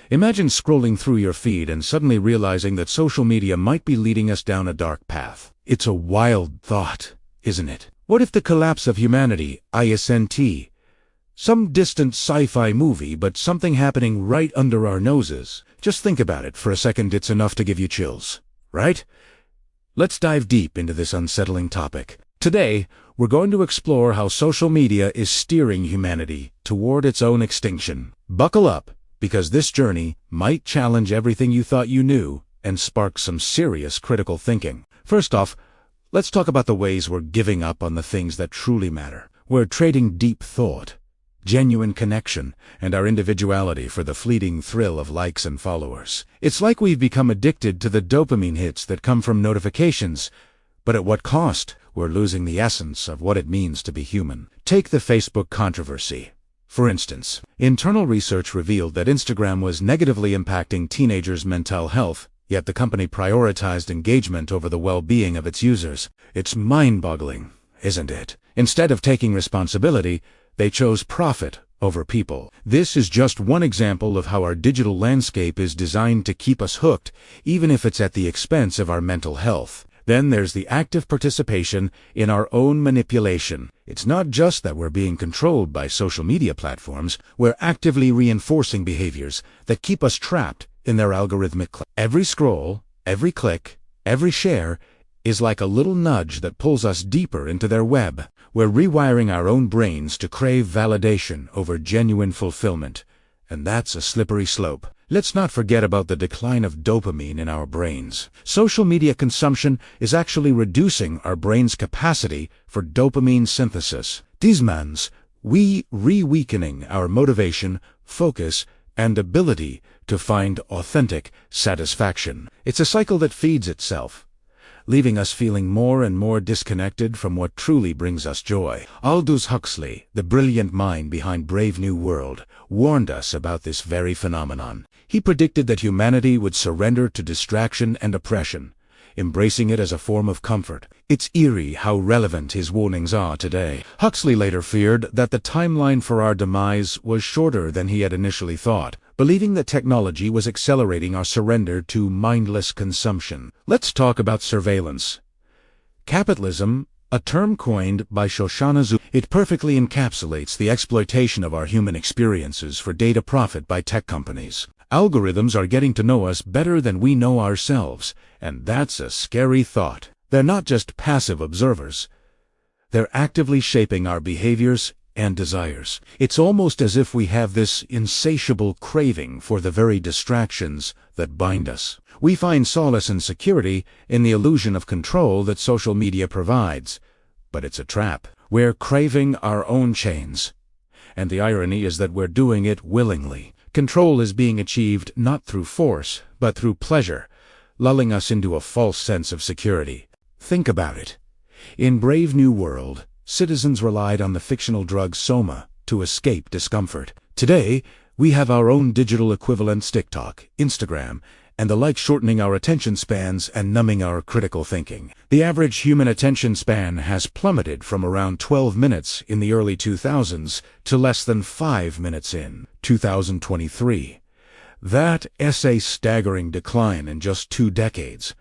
Imagine scrolling through your feed and suddenly realizing that social media might be leading us down a dark path. It's a wild thought, isn't it? What if the collapse of humanity, ISNT, some distant sci-fi movie, but something happening right under our noses? Just think about it for a second. It's enough to give you chills, right? Let's dive deep into this unsettling topic. Today, we're going to explore how social media is steering humanity toward its own extinction. Buckle up, because this journey might challenge everything you thought you knew and spark some serious critical thinking. First off, let's talk about the ways we're giving up on the things that truly matter. We're trading deep thought, genuine connection, and our individuality for the fleeting thrill of likes and followers. It's like we've become addicted to the dopamine hits that come from notifications, but at what cost? We're losing the essence of what it means to be human. Take the Facebook controversy. For instance, internal research revealed that Instagram was negatively impacting teenagers' mental health, yet the company prioritized engagement over the well-being of its users. It's mind-boggling, isn't it? Instead of taking responsibility, they chose profit over people. This is just one example of how our digital landscape is designed to keep us hooked, even if it's at the expense of our mental health. Then there's the active participation in our own manipulation. It's not just that we're being controlled by social media platforms, we're actively reinforcing behaviors that keep us trapped in their algorithmic Every scroll, every click, every share is like a little nudge that pulls us deeper into their web. We're rewiring our own brains to crave validation over genuine fulfillment, and that's a slippery slope. Let's not forget about the decline of dopamine in our brains. Social media consumption is actually reducing our brain's capacity for dopamine synthesis. Diesmans, we re-weakening our motivation, focus, and ability to find authentic satisfaction. It's a cycle that feeds itself, leaving us feeling more and more disconnected from what truly brings us joy. Aldous Huxley, the brilliant mind behind Brave New World, warned us about this very phenomenon. He predicted that humanity would surrender to distraction and oppression, embracing it as a form of comfort. It's eerie how relevant his warnings are today. Huxley later feared that the timeline for our demise was shorter than he had initially thought, believing that technology was accelerating our surrender to mindless consumption. Let's talk about surveillance. Capitalism, a term coined by Shoshana Zuboff, it perfectly encapsulates the exploitation of our human experiences for data profit by tech companies. Algorithms are getting to know us better than we know ourselves, and that's a scary thought. They're not just passive observers. They're actively shaping our behaviors and desires. It's almost as if we have this insatiable craving for the very distractions that bind us. We find solace and security in the illusion of control that social media provides, but it's a trap. We're craving our own chains, and the irony is that we're doing it willingly. Control is being achieved not through force, but through pleasure, lulling us into a false sense of security. Think about it. In Brave New World, citizens relied on the fictional drug Soma to escape discomfort. Today, we have our own digital equivalents, TikTok, Instagram, and the like, shortening our attention spans and numbing our critical thinking. The average human attention span has plummeted from around 12 minutes in the early 2000s to less than 5 minutes in 2023. That's a staggering decline in just 2 decades.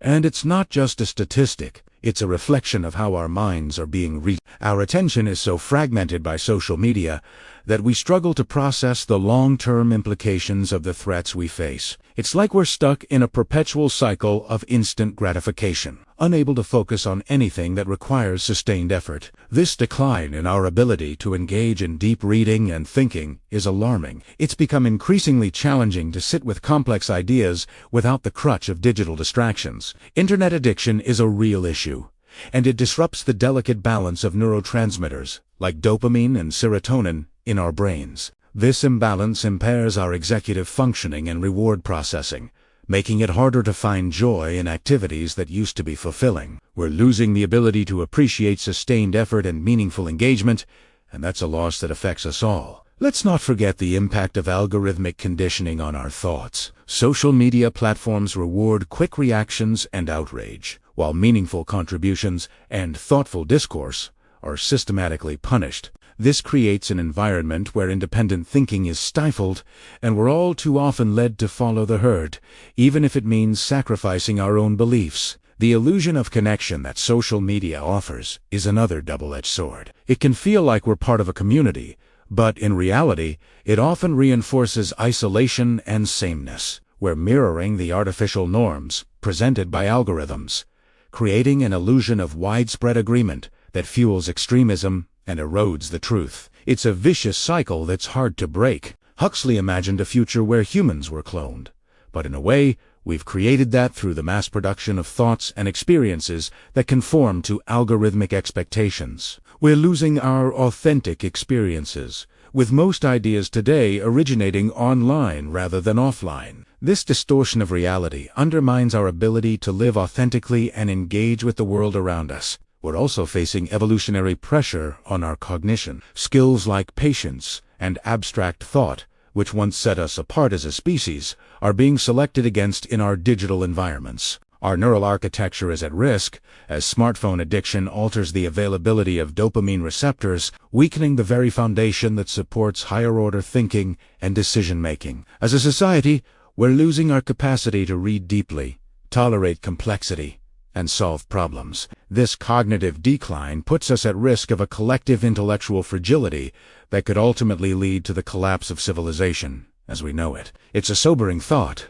And it's not just a statistic. It's a reflection of how our minds are being reached. Our attention is so fragmented by social media that we struggle to process the long-term implications of the threats we face. It's like we're stuck in a perpetual cycle of instant gratification, unable to focus on anything that requires sustained effort. This decline in our ability to engage in deep reading and thinking is alarming. It's become increasingly challenging to sit with complex ideas without the crutch of digital distractions. Internet addiction is a real issue, and it disrupts the delicate balance of neurotransmitters, like dopamine and serotonin, in our brains. This imbalance impairs our executive functioning and reward processing, making it harder to find joy in activities that used to be fulfilling. We're losing the ability to appreciate sustained effort and meaningful engagement, and that's a loss that affects us all. Let's not forget the impact of algorithmic conditioning on our thoughts. Social media platforms reward quick reactions and outrage, while meaningful contributions and thoughtful discourse are systematically punished. This creates an environment where independent thinking is stifled, and we're all too often led to follow the herd, even if it means sacrificing our own beliefs. The illusion of connection that social media offers is another double-edged sword. It can feel like we're part of a community, but in reality, it often reinforces isolation and sameness. We're mirroring the artificial norms presented by algorithms, creating an illusion of widespread agreement that fuels extremism and erodes the truth. It's a vicious cycle that's hard to break. Huxley imagined a future where humans were cloned, but in a way, we've created that through the mass production of thoughts and experiences that conform to algorithmic expectations. We're losing our authentic experiences, with most ideas today originating online rather than offline. This distortion of reality undermines our ability to live authentically and engage with the world around us. We're also facing evolutionary pressure on our cognition. Skills like patience and abstract thought, which once set us apart as a species, are being selected against in our digital environments. Our neural architecture is at risk, as smartphone addiction alters the availability of dopamine receptors, weakening the very foundation that supports higher-order thinking and decision-making. As a society, we're losing our capacity to read deeply, tolerate complexity, and solve problems. This cognitive decline puts us at risk of a collective intellectual fragility that could ultimately lead to the collapse of civilization as we know it. It's a sobering thought,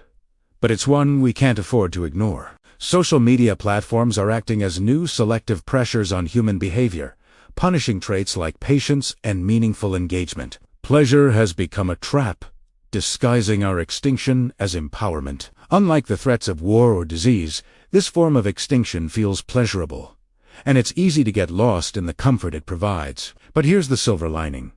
but it's one we can't afford to ignore. Social media platforms are acting as new selective pressures on human behavior, punishing traits like patience and meaningful engagement. Pleasure has become a trap, disguising our extinction as empowerment. Unlike the threats of war or disease, this form of extinction feels pleasurable, and it's easy to get lost in the comfort it provides. But here's the silver lining.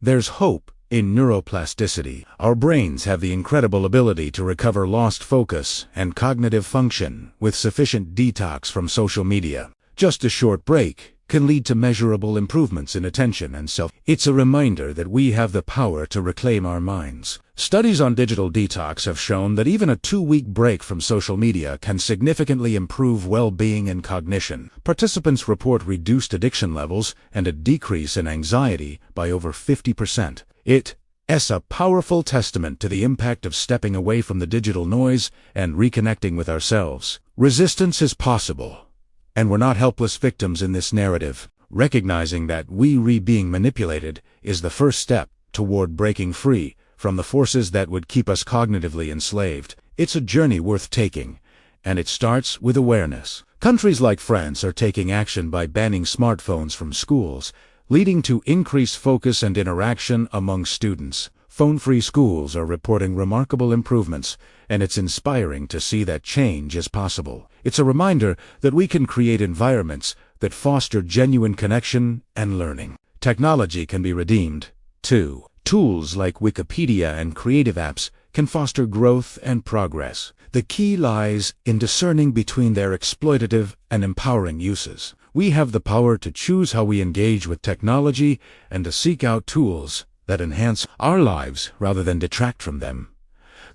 There's hope in neuroplasticity. Our brains have the incredible ability to recover lost focus and cognitive function with sufficient detox from social media. Just a short break can lead to measurable improvements in attention and self. It's a reminder that we have the power to reclaim our minds. Studies on digital detox have shown that even a 2-week break from social media can significantly improve well-being and cognition. Participants report reduced addiction levels and a decrease in anxiety by over 50%. It's a powerful testament to the impact of stepping away from the digital noise and reconnecting with ourselves. Resistance is possible, and we're not helpless victims in this narrative. Recognizing that we're being manipulated is the first step toward breaking free from the forces that would keep us cognitively enslaved. It's a journey worth taking, and it starts with awareness. Countries like France are taking action by banning smartphones from schools, leading to increased focus and interaction among students. Phone-free schools are reporting remarkable improvements, and it's inspiring to see that change is possible. It's a reminder that we can create environments that foster genuine connection and learning. Technology can be redeemed, too. Tools like Wikipedia and creative apps can foster growth and progress. The key lies in discerning between their exploitative and empowering uses. We have the power to choose how we engage with technology and to seek out tools that enhance our lives rather than detract from them.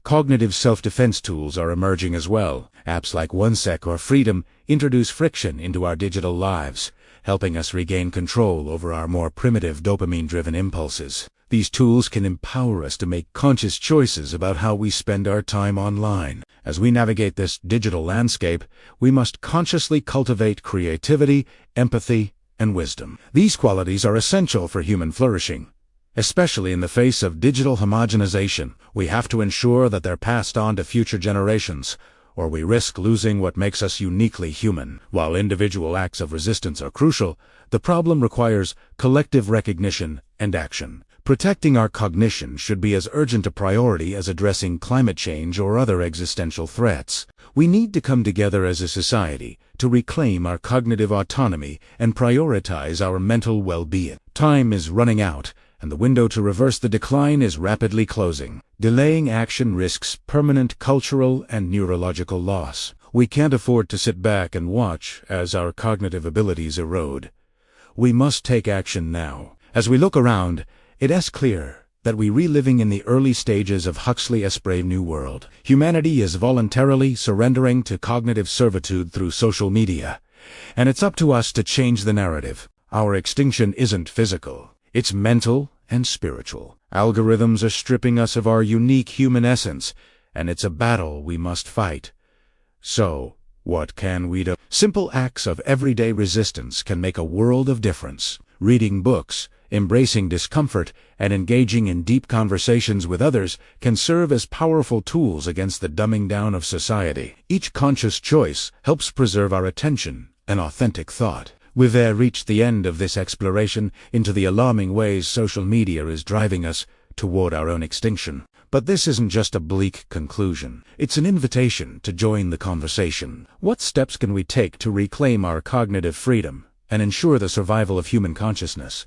Cognitive self-defense tools are emerging as well. Apps like OneSec or Freedom introduce friction into our digital lives, helping us regain control over our more primitive dopamine-driven impulses. These tools can empower us to make conscious choices about how we spend our time online. As we navigate this digital landscape, we must consciously cultivate creativity, empathy, and wisdom. These qualities are essential for human flourishing. Especially in the face of digital homogenization, we have to ensure that they're passed on to future generations, or we risk losing what makes us uniquely human. While individual acts of resistance are crucial, the problem requires collective recognition and action. Protecting our cognition should be as urgent a priority as addressing climate change or other existential threats. We need to come together as a society to reclaim our cognitive autonomy and prioritize our mental well-being. Time is running out, and the window to reverse the decline is rapidly closing. Delaying action risks permanent cultural and neurological loss. We can't afford to sit back and watch as our cognitive abilities erode. We must take action now. As we look around, it is clear that we're reliving in the early stages of Huxley's Brave New World. Humanity is voluntarily surrendering to cognitive servitude through social media, and it's up to us to change the narrative. Our extinction isn't physical. It's mental and spiritual. Algorithms are stripping us of our unique human essence, and it's a battle we must fight. So, what can we do? Simple acts of everyday resistance can make a world of difference. Reading books, embracing discomfort, and engaging in deep conversations with others can serve as powerful tools against the dumbing down of society. Each conscious choice helps preserve our attention and authentic thought. We've reached the end of this exploration into the alarming ways social media is driving us toward our own extinction. But this isn't just a bleak conclusion. It's an invitation to join the conversation. What steps can we take to reclaim our cognitive freedom and ensure the survival of human consciousness?